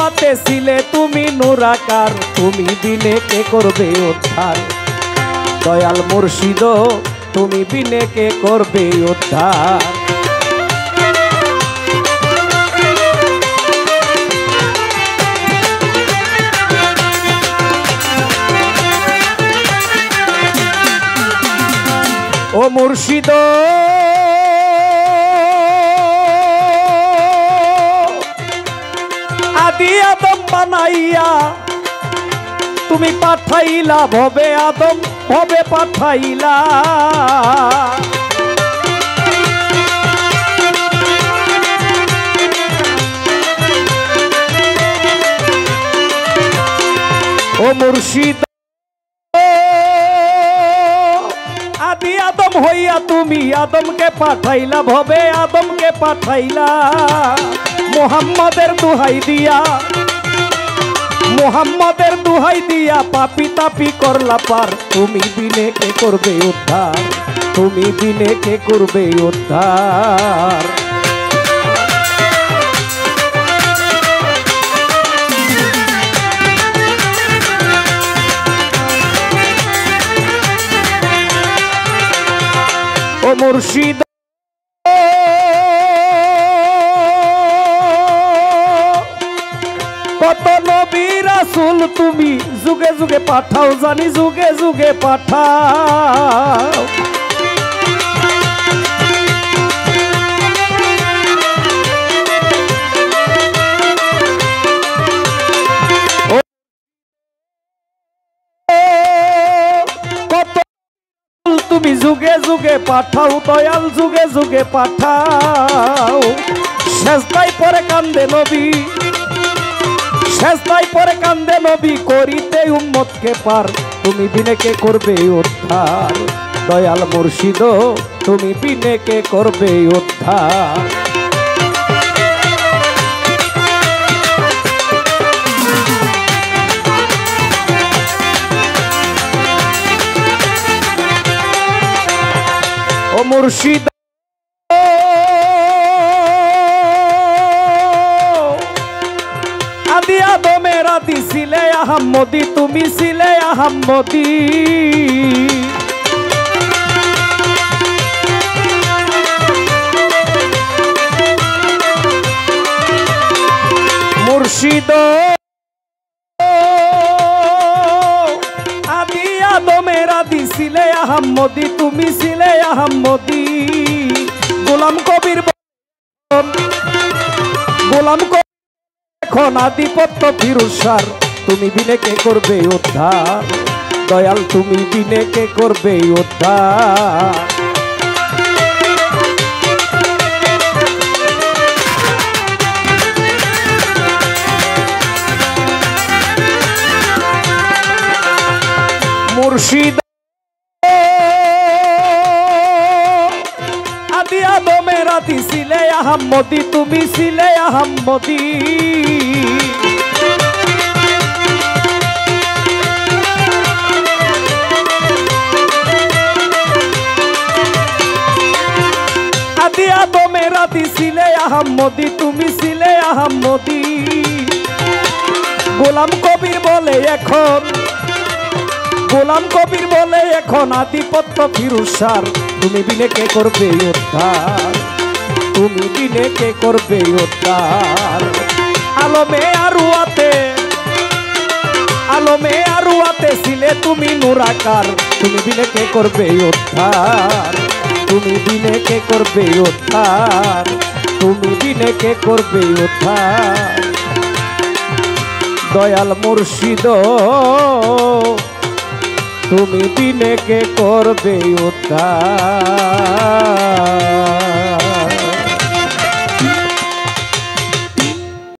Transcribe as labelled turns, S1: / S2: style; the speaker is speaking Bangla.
S1: আতে ছিলে তুমি নুরাকার, তুমি বিনে কে করবে উদ্ধার। দয়াল মুর্শিদ তুমি বিনে কে করবে উদ্ধার। ও মুর্শিদ আদি আদম বানাইয়া তুমি পাঠাইলা ভবে, আদম ভবে পাঠাইলা। ও মুর্শিদ আদি আদম হইয়া তুমি আদমকে পাঠাইলা ভবে, আদমকে পাঠাইলা। মুহাম্মাদের দুহাই দিয়া, মুহাম্মাদের দুহাই দিয়া পাপি তাপি করলা পার। তুমি বিনে কে করবে উদ্ধার, তুমি বিনে কে করবে উদ্ধার। ও মুর্শিদ কত নবী রাসূল তুমি যুগে যুগে পাঠাও, জানি যুগে যুগে পাঠাও। তুমি যুগে যুগে পাঠাও, দয়াল যুগে যুগে পাঠাও। সেজদায় পরে কান্দে নবী, সেজদায় পরে কান্দে নবী, করিতে উম্মতকে পার। তুমি বিনে কে করবে উদ্ধার। দয়াল মুর্শিদ তুমি বিনে কে করবে উদ্ধার। ও মুর্শিদ আদি আদমের আদি ছিলে আহম্মদী, তুমি ছিলে আহম্মদী। মুর্শিদ আদি আদমের আদি ছিলে আহম্মদী, তুমি ছিলে আহম্মদী। গোলাম কবির, গোলাম কবির এখন আধিপত্য ফিরুসার। তুমি বিনে কে করবে উদ্ধার। দয়াল তুমি বিনে কে করবে উদ্ধার। মুর্শিদ আদি আদমের আদি ছিলে আহম্মদী, তুমি ছিলে আহম্মদী। আদি আদমের আদি ছিলে আহম্মদী, তুমি ছিলে আহম্মদী। গোলাম কবির বলে এখন, গোলাম কবির বলে এখন আধিপত্য ফিরুসার। তুমি বিনে কে করবে উদ্ধার, তুমি বিনে কে করবে উদ্ধার। আলমে আরুয়াতে, আলমে আরুয়াতে ছিলে তুমি নুরাকার। তুমি বিনে কে করবে উদ্ধার, তুমি বিনে কে করবে উদ্ধার, তুমি বিনে কে করবে উদ্ধার। দয়াল মুর্শিদ তুমি বিনে কে করবে উদ্ধার।